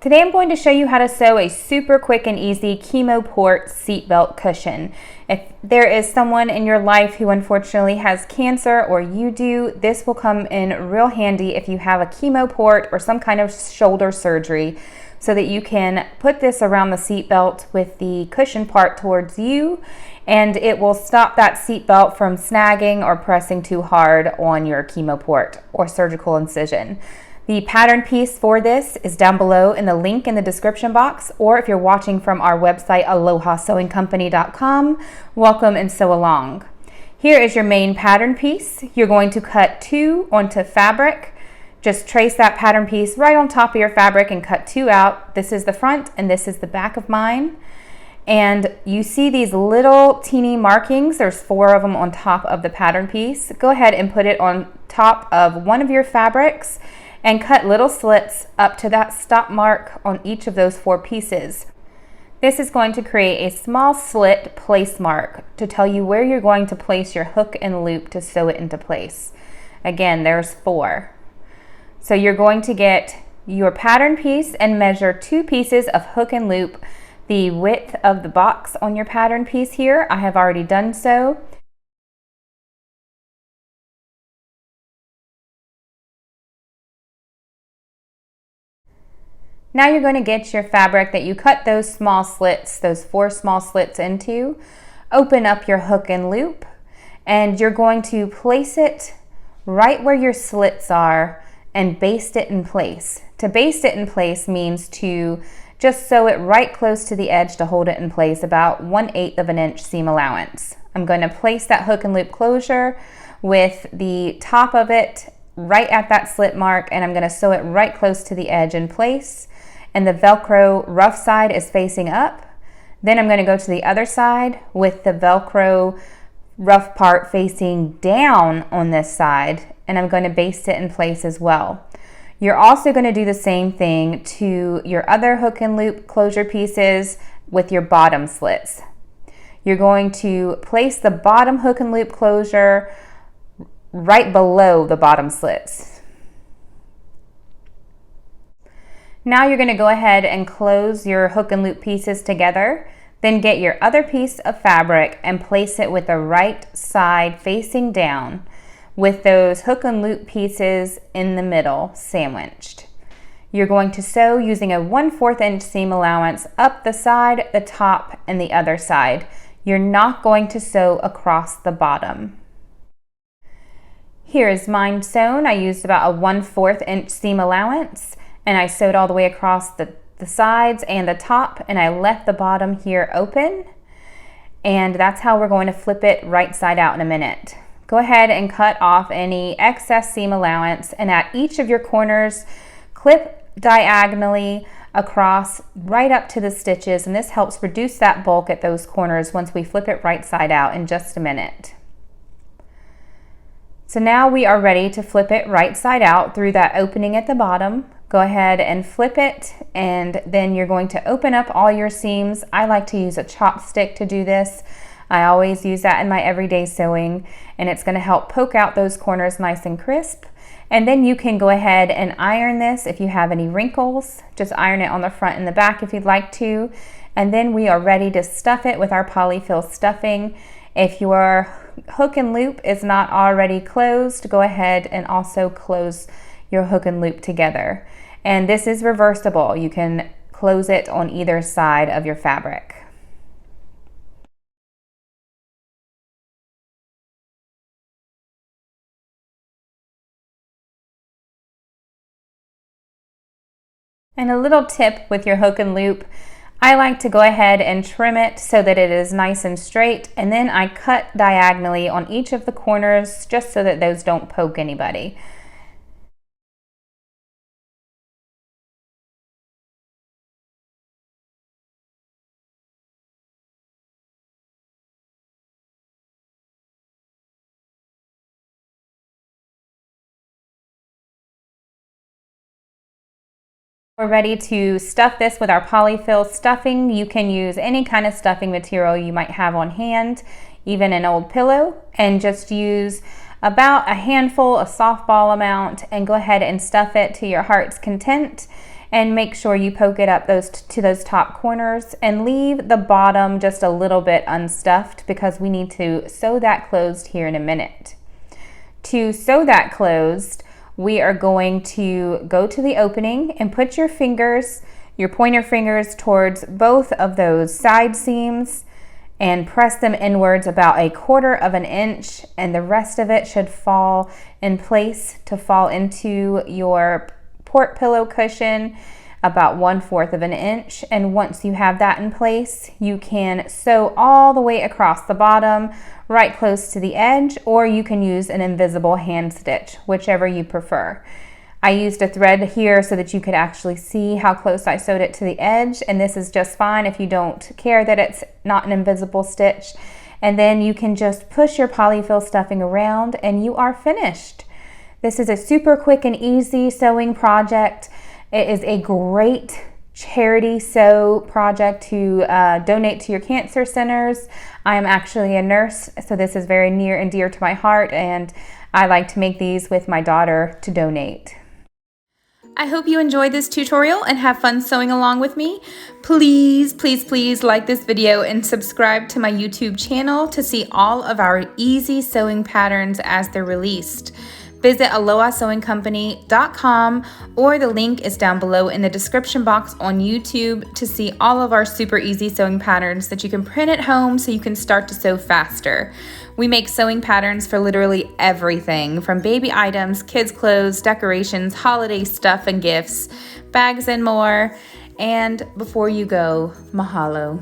Today I'm going to show you how to sew a super quick and easy Chemo port seatbelt cushion. If there is someone in your life who unfortunately has cancer, or you do, this will come in real handy if you have a chemo port or some kind of shoulder surgery, so that you can put this around the seatbelt with the cushion part towards you, and it will stop that seatbelt from snagging or pressing too hard on your chemo port or surgical incision. The pattern piece for this is down below in the link in the description box, or if you're watching from our website alohasewingcompany.com, welcome and sew along. Here is your main pattern piece. You're going to cut 2 onto fabric. Just trace that pattern piece right on top of your fabric and cut 2 out. This is the front and this is the back of mine. And you see these little teeny markings. There's 4 of them on top of the pattern piece. Go ahead and put it on top of one of your fabrics and cut little slits up to that stop mark on each of those 4 pieces. This is going to create a small slit place mark to tell you where you're going to place your hook and loop to sew it into place. Again, there's 4. So you're going to get your pattern piece and measure 2 pieces of hook and loop the width of the box on your pattern piece here. I have already done so. Now you're going to get your fabric that you cut those small slits, those 4 small slits into, open up your hook and loop, and you're going to place it right where your slits are and baste it in place. To baste it in place means to just sew it right close to the edge to hold it in place, about 1/8 of an inch seam allowance. I'm going to place that hook and loop closure with the top of it right at that slit mark, and I'm going to sew it right close to the edge in place. And the Velcro rough side is facing up. Then I'm going to go to the other side with the Velcro rough part facing down on this side, and I'm going to baste it in place as well. You're also going to do the same thing to your other hook and loop closure pieces with your bottom slits. You're going to place the bottom hook and loop closure right below the bottom slits. Now you're going to go ahead and close your hook and loop pieces together. Then get your other piece of fabric and place it with the right side facing down, with those hook and loop pieces in the middle sandwiched. You're going to sew using a 1/4 inch seam allowance up the side, the top, and the other side. You're not going to sew across the bottom. Here is mine sewn. I used about a 1/4 inch seam allowance, and I sewed all the way across the sides and the top, and I left the bottom here open, and that's how we're going to flip it right side out in a minute. Go ahead and cut off any excess seam allowance, and at each of your corners, clip diagonally across right up to the stitches, and this helps reduce that bulk at those corners once we flip it right side out in just a minute. So now we are ready to flip it right side out through that opening at the bottom. Go ahead and flip it, and then you're going to open up all your seams. I like to use a chopstick to do this. I always use that in my everyday sewing, and it's going to help poke out those corners nice and crisp. And then you can go ahead and iron this if you have any wrinkles. Just iron it on the front and the back if you'd like to. And then we are ready to stuff it with our polyfill stuffing. If your hook and loop is not already closed, go ahead and also close your hook and loop together. And this is reversible. You can close it on either side of your fabric. And a little tip with your hook and loop, I like to go ahead and trim it so that it is nice and straight, and then I cut diagonally on each of the corners just so that those don't poke anybody. We're ready to stuff this with our polyfill stuffing. You can use any kind of stuffing material you might have on hand, even an old pillow, and just use about a handful, a softball amount, and go ahead and stuff it to your heart's content. and make sure you poke it up to those top corners and leave the bottom just a little bit unstuffed because we need to sew that closed here in a minute. To sew that closed, we are going to go to the opening and put your pointer fingers towards both of those side seams and press them inwards about 1/4 of an inch, and the rest of it should fall in place to fall into your port pillow cushion about 1/4 of an inch. And once you have that in place, you can sew all the way across the bottom right close to the edge, or you can use an invisible hand stitch, whichever you prefer. I used a thread here so that you could actually see how close I sewed it to the edge, and this is just fine if you don't care that it's not an invisible stitch. And then you can just push your polyfill stuffing around and you are finished. This is a super quick and easy sewing project. It is a great charity sew project to donate to your cancer centers. I am actually a nurse, so this is very near and dear to my heart, and I like to make these with my daughter to donate. I hope you enjoyed this tutorial and have fun sewing along with me. Please, please, please like this video and subscribe to my YouTube channel to see all of our easy sewing patterns as they're released. Visit AlohaSewingCompany.com, or the link is down below in the description box on YouTube to see all of our super easy sewing patterns that you can print at home so you can start to sew faster. We make sewing patterns for literally everything, from baby items, kids' clothes, decorations, holiday stuff and gifts, bags and more. And before you go, mahalo.